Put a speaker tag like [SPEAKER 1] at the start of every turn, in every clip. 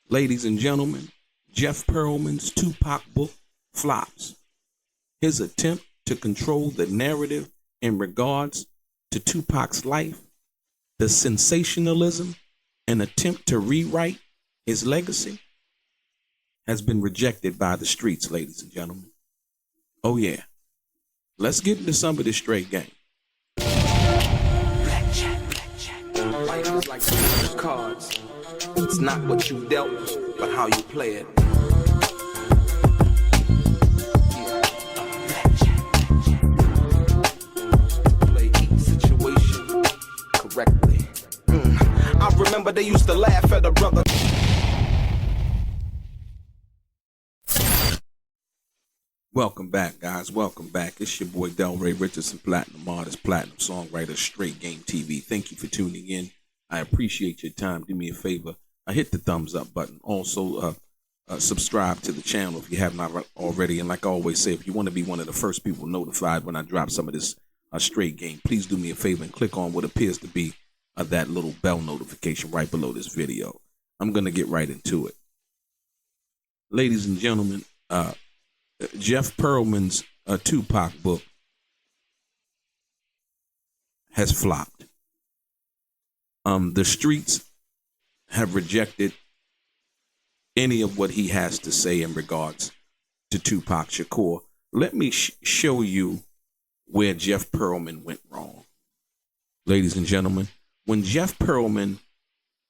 [SPEAKER 1] Ladies and gentlemen, Jeff Pearlman's Tupac book, FLOPS. His attempt to control the narrative in regards to Tupac's life, the sensationalism, and attempt to rewrite his legacy has been rejected by the streets, ladies and gentlemen. Oh yeah. Let's get into some of this straight game.
[SPEAKER 2] Life is like playing cards. It's not what you dealt, but how you play it. Play each situation correctly. I remember they used to laugh at a brother.
[SPEAKER 1] Welcome back, guys. Welcome back. It's your boy DELRAY, Richardson, platinum artist, platinum songwriter, Straight Game TV. Thank you for tuning in. I appreciate your time. Do me a favor. Hit the thumbs up button. Also, subscribe to the channel if you have not already. And like I always say, if you want to be one of the first people notified when I drop some of this straight game, please do me a favor and click on what appears to be that little bell notification right below this video. I'm going to get right into it. Ladies and gentlemen, Jeff Pearlman's Tupac book has flopped. The streets have rejected any of what he has to say in regards to Tupac Shakur. Let me show you where Jeff Pearlman went wrong. Ladies and gentlemen, when Jeff Pearlman,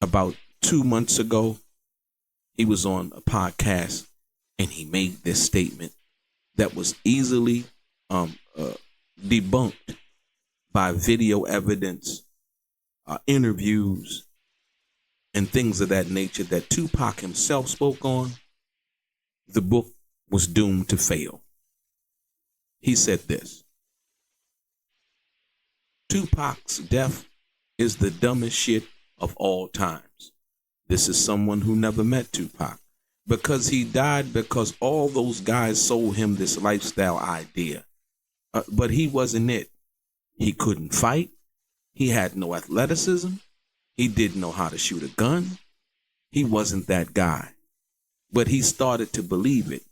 [SPEAKER 1] about 2 months ago, he was on a podcast and he made this statement that was easily debunked by video evidence, interviews, and things of that nature that Tupac himself spoke on. The book was doomed to fail. He said this: Tupac's death is the dumbest shit of all times. This is someone who never met Tupac, because he died because all those guys sold him this lifestyle idea. But he wasn't it. He couldn't fight. He had no athleticism. He didn't know how to shoot a gun. He wasn't that guy. But he started to believe it.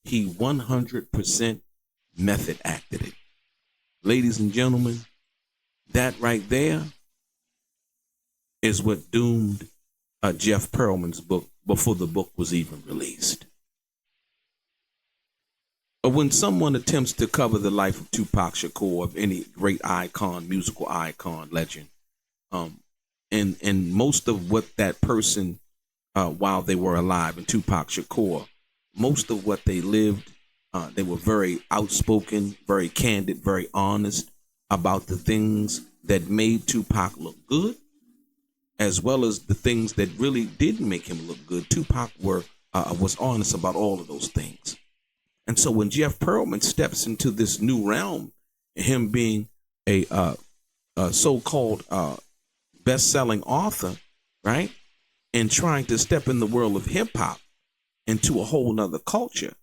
[SPEAKER 1] He 100% method acted it. Ladies and gentlemen, that right there is what doomed Jeff Pearlman's book before the book was even released. When someone attempts to cover the life of Tupac Shakur, of any great icon, musical icon, legend, and most of what that person, while they were alive, and Tupac Shakur, most of what they lived, they were very outspoken, very candid, very honest about the things that made Tupac look good, as well as the things that really didn't make him look good. Tupac was honest about all of those things. And so when Jeff Pearlman steps into this new realm, him being a so-called best-selling author, right, and trying to step in the world of hip-hop into a whole nother culture,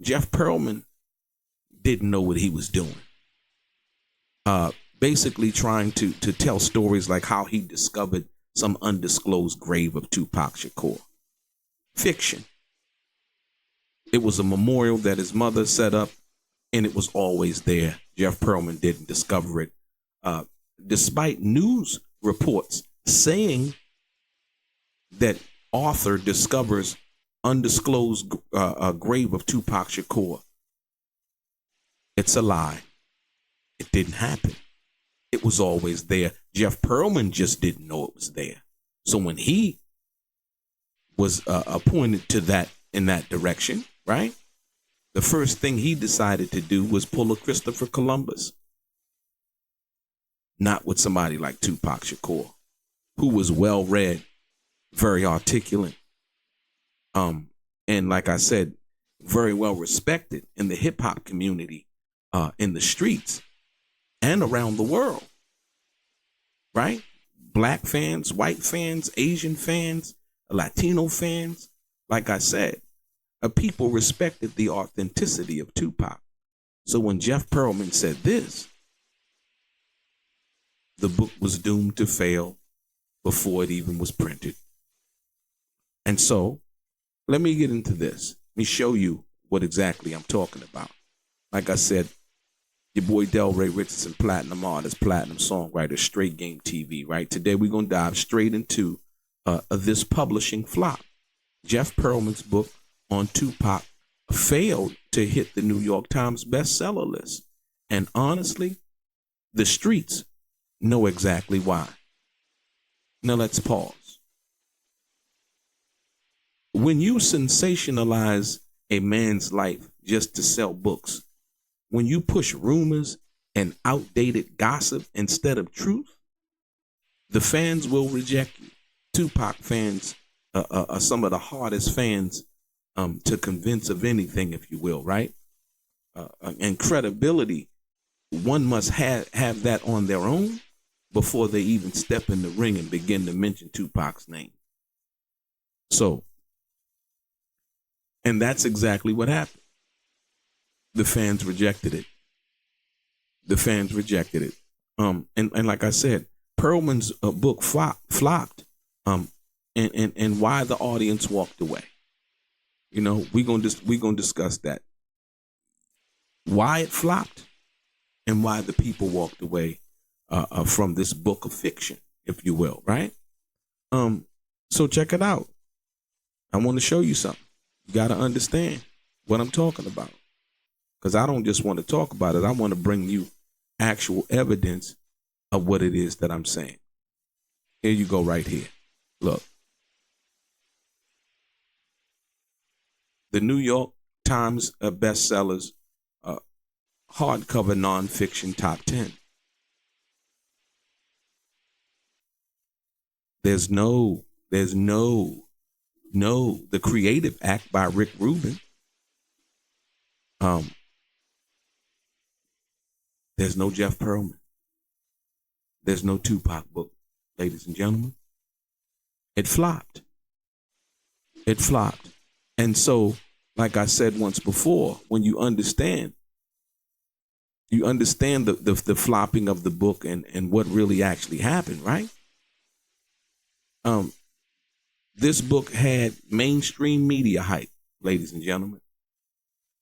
[SPEAKER 1] Jeff Pearlman didn't know what he was doing. Basically trying to tell stories like how he discovered some undisclosed grave of Tupac Shakur. Fiction. It was a memorial that his mother set up, and it was always there. Jeff Pearlman didn't discover it. Despite news reports saying that author discovers undisclosed grave of Tupac Shakur, it's a lie. It didn't happen. It was always there. Jeff Pearlman just didn't know it was there. So when he was appointed to that in that direction, right, the first thing he decided to do was pull a Christopher Columbus. Not with somebody like Tupac Shakur, who was well-read, very articulate, and like I said, very well respected in the hip-hop community, in the streets, and around the world, right? Black fans, white fans, Asian fans, Latino fans. Like I said, people respected the authenticity of Tupac. So when Jeff Pearlman said this, the book was doomed to fail before it even was printed. And so let me get into this. Let me show you what exactly I'm talking about. Like I said, your boy DELRAY, Richardson, platinum artist, platinum songwriter, Straight Game TV, right? Today we're going to dive straight into this publishing flop. Jeff Pearlman's book on Tupac failed to hit the New York Times bestseller list. And honestly, the streets know exactly why. Now let's pause. When you sensationalize a man's life just to sell books, when you push rumors and outdated gossip instead of truth, the fans will reject you. Tupac fans are some of the hardest fans to convince of anything, if you will, right? And credibility, one must have that on their own before they even step in the ring and begin to mention Tupac's name. So, and that's exactly what happened. The fans rejected it. The fans rejected it. And like I said, Pearlman's book flopped. And why the audience walked away. You know, we're gonna discuss that. Why it flopped, and why the people walked away from this book of fiction, if you will, right? So check it out. I want to show you something. You got to understand what I'm talking about. Because I don't just want to talk about it. I want to bring you actual evidence of what it is that I'm saying. Here you go right here. Look. The New York Times bestsellers hardcover nonfiction top 10. There's no, The Creative Act by Rick Rubin. There's no Jeff Pearlman. There's no Tupac book, ladies and gentlemen. It flopped. It flopped. And so, like I said once before, when you understand the flopping of the book and what really actually happened, right? This book had mainstream media hype, ladies and gentlemen.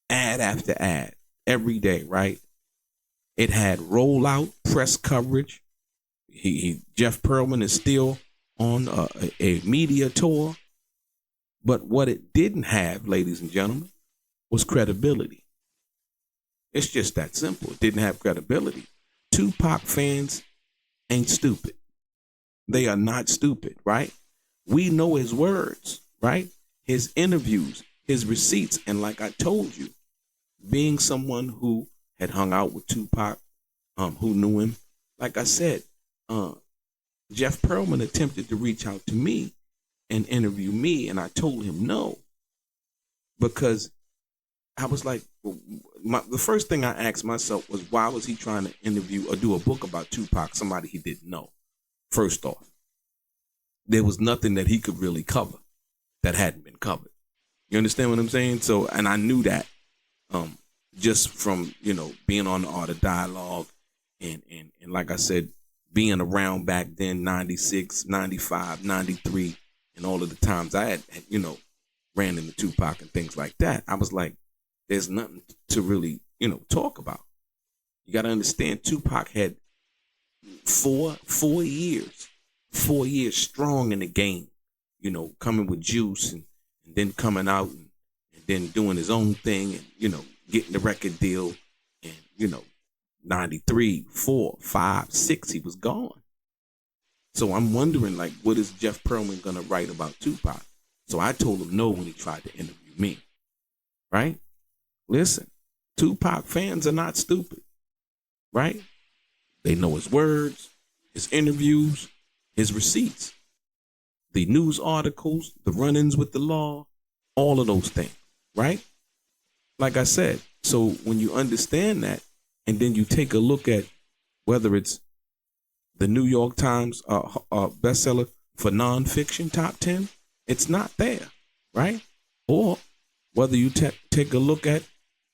[SPEAKER 1] Ad after ad, every day, right? It had rollout, press coverage. Jeff Pearlman is still on a media tour. But what it didn't have, ladies and gentlemen, was credibility. It's just that simple. It didn't have credibility. Tupac fans ain't stupid. They are not stupid, right? We know his words, right? His interviews, his receipts. And like I told you, being someone who had hung out with Tupac, who knew him, like I said, Jeff Pearlman attempted to reach out to me and interview me, and I told him no, because I was like, the first thing I asked myself was, why was he trying to interview or do a book about Tupac, somebody he didn't know? First off, there was nothing that he could really cover that hadn't been covered. You understand what I'm saying? So, and I knew that just from, being on the Art of Dialogue and like I said, being around back then, 96, 95, 93, and all of the times I had ran into Tupac and things like that. I was like, there's nothing to really, talk about. You got to understand, Tupac had 4 years strong in the game, coming with Juice and then coming out and then doing his own thing and, getting the record deal. And, 93, 4, 5, 6, he was gone. So I'm wondering, like, what is Jeff Pearlman going to write about Tupac? So I told him no when he tried to interview me, right? Listen, Tupac fans are not stupid, right? They know his words, his interviews, his receipts, the news articles, the run-ins with the law, all of those things, right? Like I said, so when you understand that, and then you take a look at whether it's the New York Times bestseller for nonfiction top 10, it's not there, right? Or whether you take a look at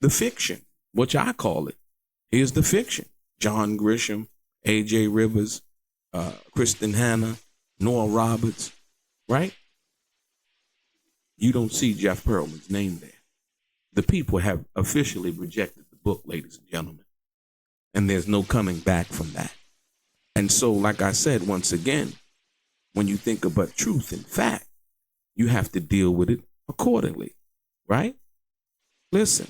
[SPEAKER 1] the fiction, which I call it. Here's the fiction. John Grisham, A.J. Rivers, Kristen Hanna, Nora Roberts, right? you don't see Jeff Pearlman's name there. The people have officially rejected the book, ladies and gentlemen, and there's no coming back from that. And so, like I said, once again, when you think about truth and fact, you have to deal with it accordingly, right? Listen,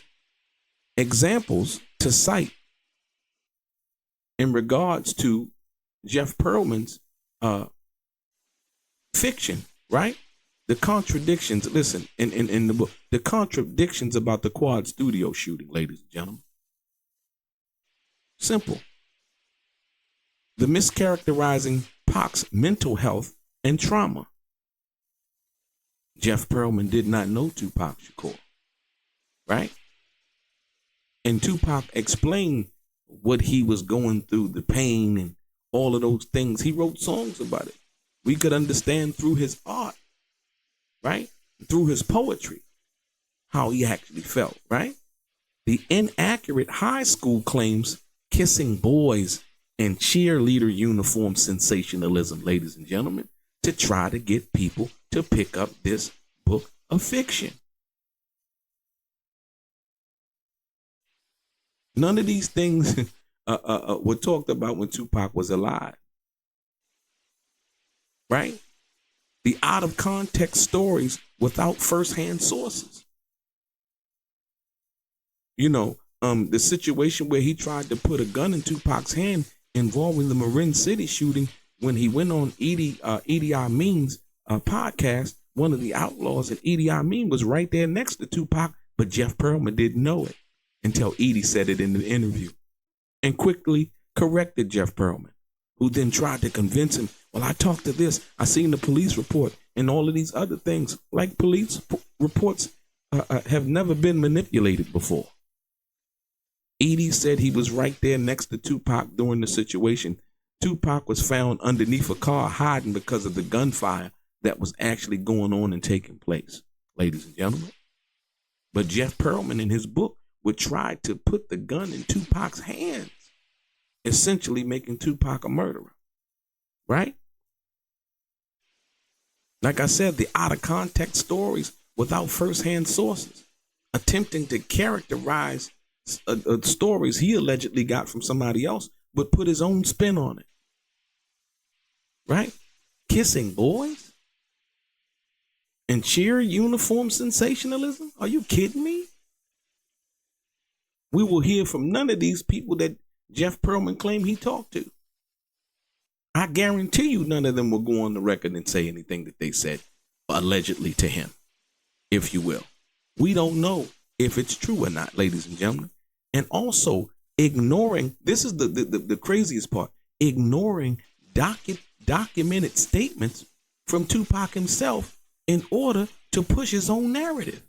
[SPEAKER 1] examples to cite in regards to Jeff Pearlman's fiction, right? The contradictions, listen, in the book, the contradictions about the Quad Studio shooting, ladies and gentlemen. Simple. The mischaracterizing Pac's mental health and trauma. Jeff Pearlman did not know Tupac Shakur, right? And Tupac explained what he was going through, the pain and all of those things. He wrote songs about it. We could understand through his art, right? Through his poetry, how he actually felt, right? The inaccurate high school claims kissing boys and cheerleader uniform sensationalism, ladies and gentlemen, to try to get people to pick up this book of fiction. None of these things were talked about when Tupac was alive, right? The out of context stories without firsthand sources. You know, the situation where he tried to put a gun in Tupac's hand involving the Marin City shooting when he went on Idi Amin's podcast. One of the outlaws at Idi Amin was right there next to Tupac, but Jeff Pearlman didn't know it until Edie said it in the interview and quickly corrected Jeff Pearlman, who then tried to convince him, well, I talked to this, I seen the police report and all of these other things. Like police reports have never been manipulated before. Edie said he was right there next to Tupac during the situation. Tupac was found underneath a car hiding because of the gunfire that was actually going on and taking place, ladies and gentlemen. But Jeff Pearlman in his book would try to put the gun in Tupac's hands, essentially making Tupac a murderer, right? Like I said, the out of context stories without firsthand sources, attempting to characterize stories he allegedly got from somebody else, but put his own spin on it, right? Kissing boys and cheer uniform sensationalism? Are you kidding me? We will hear from none of these people that Jeff Pearlman claimed he talked to. I guarantee you none of them will go on the record and say anything that they said allegedly to him, if you will. We don't know if it's true or not, ladies and gentlemen. And also ignoring, this is the craziest part, ignoring documented statements from Tupac himself in order to push his own narrative.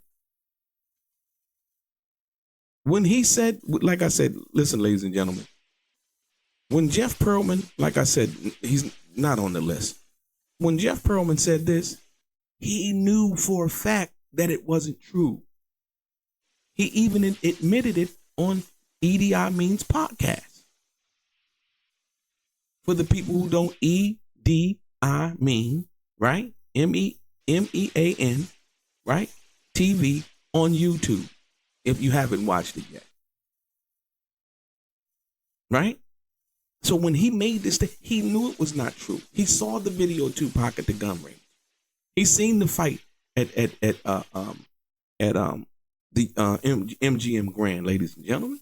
[SPEAKER 1] When he said, like I said, listen, ladies and gentlemen, when Jeff Pearlman, like I said, he's not on the list. When Jeff Pearlman said this, he knew for a fact that it wasn't true. He even admitted it on Idi Amin's podcast. For the people who don't, E-D-I mean, right? M-E-M-E-A-N, right? TV on YouTube, if you haven't watched it yet. Right? So when he made this thing, he knew it was not true. He saw the video of Tupac at the gun range. He seen the fight at the MGM Grand, ladies and gentlemen.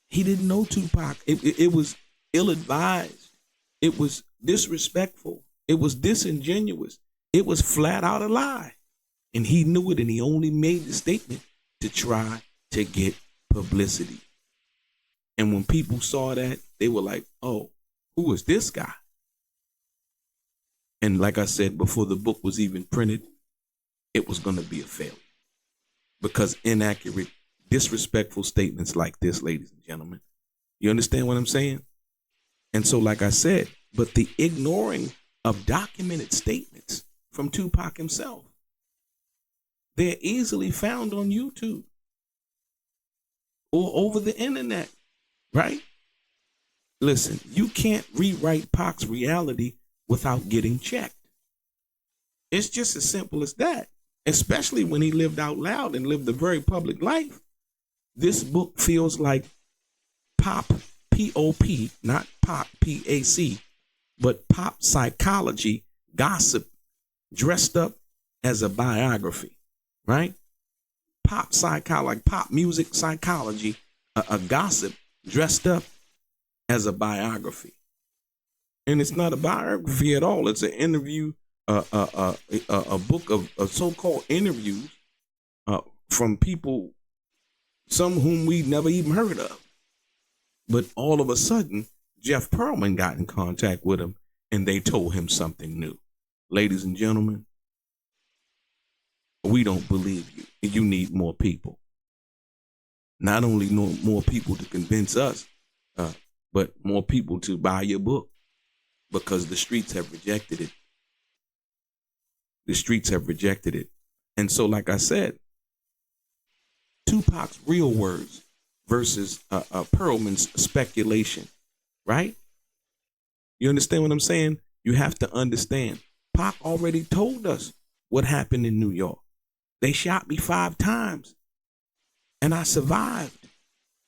[SPEAKER 1] He didn't know Tupac. It was ill-advised. It was disrespectful. It was disingenuous. It was flat out a lie. And he knew it, and he only made the statement to try to get publicity. And when people saw that, they were like, oh, who is this guy? And like I said, before the book was even printed, it was going to be a failure. Because inaccurate, disrespectful statements like this, ladies and gentlemen. You understand what I'm saying? And so, like I said, but the ignoring of documented statements from Tupac himself, they're easily found on YouTube or over the internet, right? Listen, you can't rewrite Pac's reality without getting checked. It's just as simple as that. especially when he lived out loud and lived a very public life. This book feels like pop, P-O-P, not pop, P-A-C, but pop psychology, gossip, dressed up as a biography, right? Pop psychology, like pop music psychology, a gossip dressed up as a biography. And it's not a biography at all. It's an interview, a book of so-called interviews from people, some whom we never even heard of. But all of a sudden, Jeff Pearlman got in contact with him and they told him something new. Ladies and gentlemen, we don't believe you. You need more people. Not only more people to convince us, but more people to buy your book, because the streets have rejected it. The streets have rejected it. And so, like I said, Tupac's real words versus Pearlman's speculation, right? You understand what I'm saying? You have to understand. Pac already told us what happened in New York. They shot me 5 times and I survived.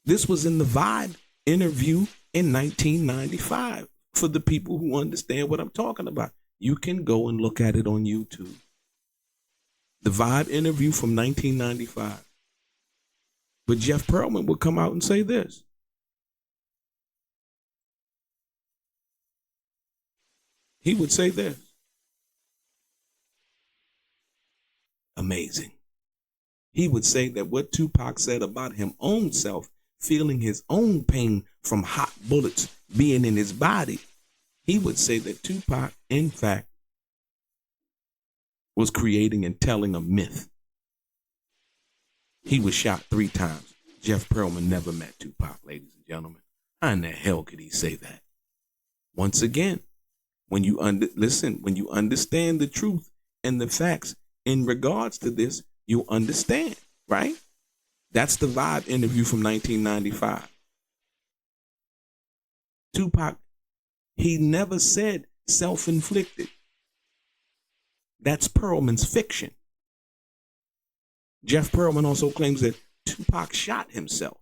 [SPEAKER 1] This was in the Vibe interview in 1995 for the people who understand what I'm talking about. You can go and look at it on YouTube. The Vibe interview from 1995. But Jeff Pearlman would come out and say this. He would say this. Amazing. He would say that what Tupac said about his own self, feeling his own pain from hot bullets being in his body, he would say that Tupac, in fact, was creating and telling a myth. He was shot 3 times. Jeff Pearlman never met Tupac, ladies and gentlemen. How in the hell could he say that? Once again, when you when you understand the truth and the facts in regards to this, you understand, right? That's the Vibe interview from 1995. Tupac, he never said self-inflicted. That's Pearlman's fiction. Jeff Pearlman also claims that Tupac shot himself.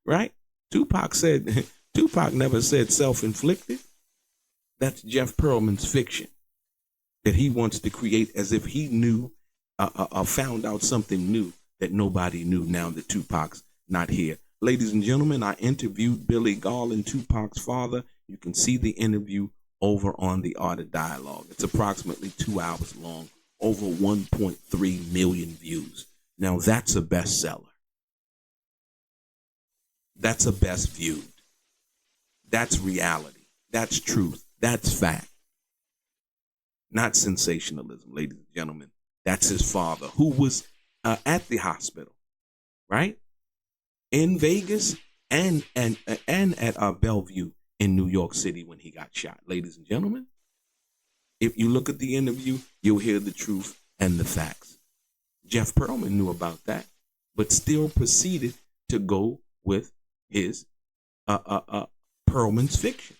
[SPEAKER 1] Right? Tupac never said self-inflicted. That's Jeff Pearlman's fiction that he wants to create as if he knew, found out something new that nobody knew now that Tupac's not here. Ladies and gentlemen, I interviewed Billy Garland, Tupac's father. You can see the interview over on the Art of Dialogue. It's approximately 2 hours long, over 1.3 million views. Now that's a bestseller. That's a best viewed. That's reality. That's truth. That's fact. Not sensationalism, ladies and gentlemen. That's his father, who was at the hospital, right? In Vegas and at Bellevue in New York City when he got shot. Ladies and gentlemen, if you look at the interview, you'll hear the truth and the facts. Jeff Pearlman knew about that, but still proceeded to go with his Pearlman's fiction.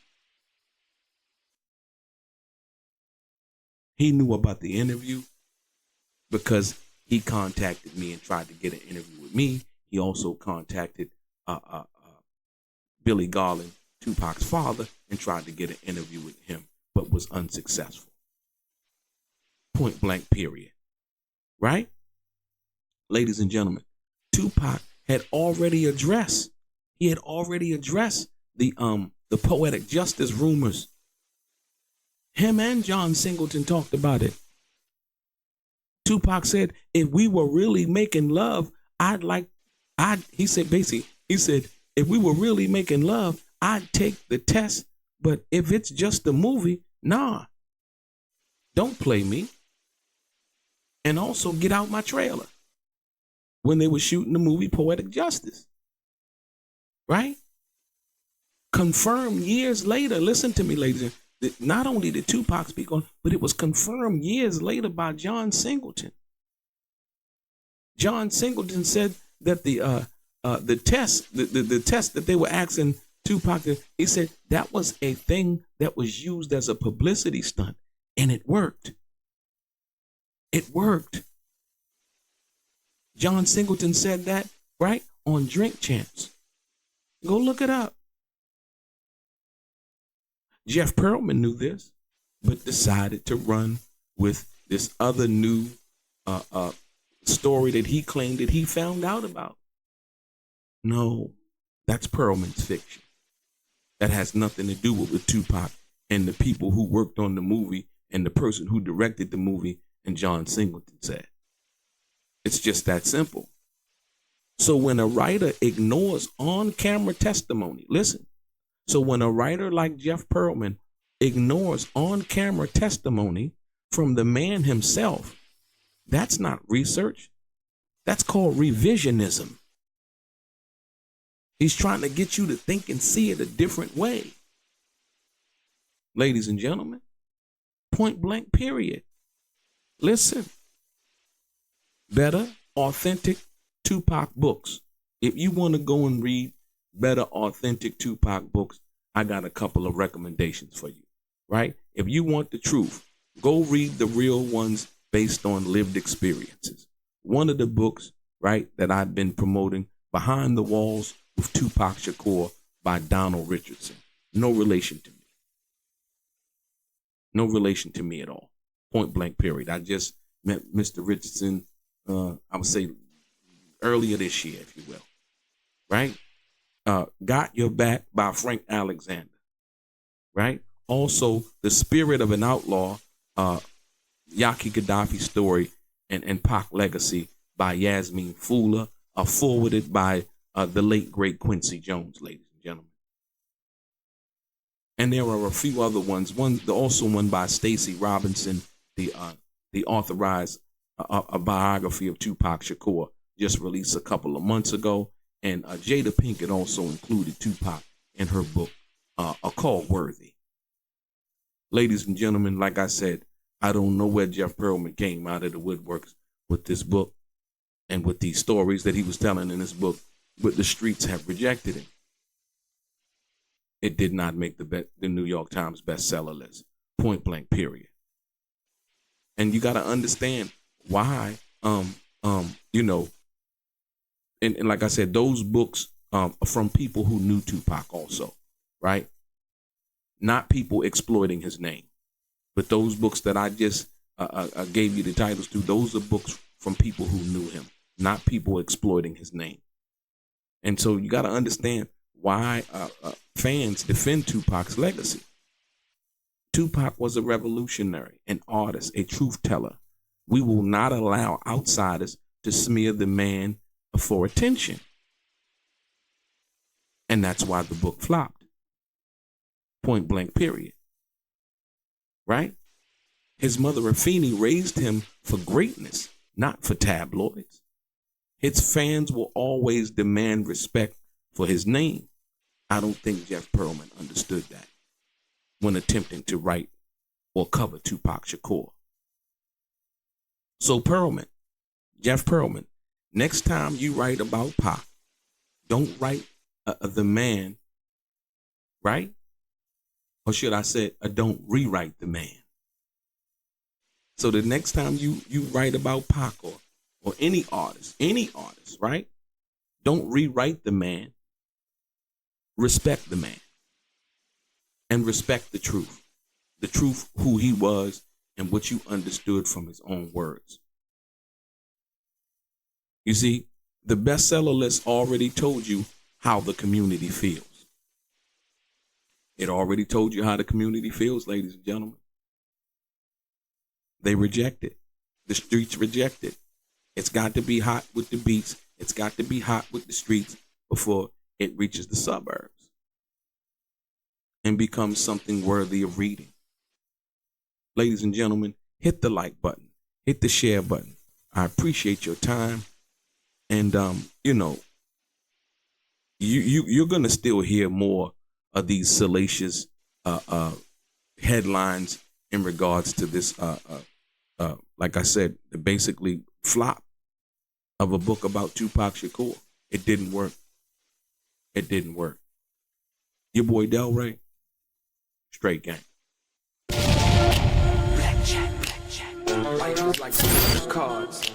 [SPEAKER 1] He knew about the interview because he contacted me and tried to get an interview with me. He also contacted Billy Garland, Tupac's father, and tried to get an interview with him, but was unsuccessful. Point blank, period. Right? Ladies and gentlemen, Tupac had already addressed the Poetic Justice rumors. Him and John Singleton talked about it. Tupac said, if we were really making love, he said, if we were really making love, I'd take the test. But if it's just a movie, nah, don't play me. And also get out my trailer when they were shooting the movie Poetic Justice. Right? Confirmed years later, listen to me, ladies, that not only did Tupac speak on, but it was confirmed years later by John Singleton. John Singleton said that the test that they were asking Tupac, he said that was a thing that was used as a publicity stunt, and it worked. It worked. John Singleton said that, right, on Drink Champs. Go look it up. Jeff Pearlman knew this, but decided to run with this other new story that he claimed that he found out about. No, that's Pearlman's fiction. That has nothing to do with Tupac and the people who worked on the movie and the person who directed the movie and John Singleton said. It's just that simple. So when a writer ignores on-camera testimony, listen. So when a writer like Jeff Pearlman ignores on-camera testimony from the man himself, that's not research. That's called revisionism. He's trying to get you to think and see it a different way. Ladies and gentlemen, point blank period. Listen. Better, authentic Tupac books. If you want to go and read better, authentic Tupac books, I got a couple of recommendations for you, right? If you want the truth, go read the real ones based on lived experiences. One of the books, right, that I've been promoting, Behind the Walls with Tupac Shakur by Donald Richardson. No relation to me. No relation to me at all. Point blank period. I just met Mr. Richardson, I would say earlier this year, if you will, right? Got Your Back by Frank Alexander, right? Also, The Spirit of an Outlaw, Yaki Gaddafi Story and Pac Legacy by Yasmin Fula, forwarded by the late, great Quincy Jones, ladies and gentlemen. And there are a few other ones. Also one by Stacey Robinson, the authorized a biography of Tupac Shakur, just released a couple of months ago. And Jada Pinkett also included Tupac in her book, called Worthy. Ladies and gentlemen, like I said, I don't know where Jeff Pearlman came out of the woodworks with this book and with these stories that he was telling in this book, but the streets have rejected him. It did not make the New York Times bestseller list. Point blank, period. And you got to understand why, you know, and like I said, those books are from people who knew Tupac also, right? Not people exploiting his name. But those books that I just gave you the titles to, those are books from people who knew him, not people exploiting his name. And so you got to understand why fans defend Tupac's legacy. Tupac was a revolutionary, an artist, a truth teller. We will not allow outsiders to smear the man for attention. And that's why the book flopped. Point blank, period. Right? His mother, Rafini, raised him for greatness, not for tabloids. His fans will always demand respect for his name. I don't think Jeff Pearlman understood that when attempting to write or cover Tupac Shakur. So Pearlman, Jeff Pearlman, next time you write about Pac, don't write the man, right? Or should I say, don't rewrite the man. So the next time you write about Pac or any artist, right? Don't rewrite the man. Respect the man. And respect the truth who he was and what you understood from his own words. You see, the bestseller list already told you how the community feels. It already told you how the community feels, ladies and gentlemen. They reject it. The streets reject it. It's got to be hot with the beats. It's got to be hot with the streets before it reaches the suburbs and becomes something worthy of reading. Ladies and gentlemen, hit the like button. Hit the share button. I appreciate your time. And, you know, you're going to still hear more of these salacious headlines in regards to this, like I said, the basically flop of a book about Tupac Shakur. It didn't work. It didn't work. Your boy DELRAY, straight gang.
[SPEAKER 2] Black chat. Life is like a game of cards.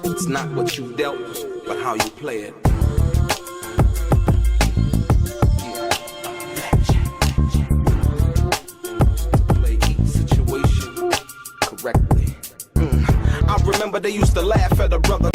[SPEAKER 2] It's not what you dealt, but how you play it. Play each situation correctly. I remember they used to laugh at a brother.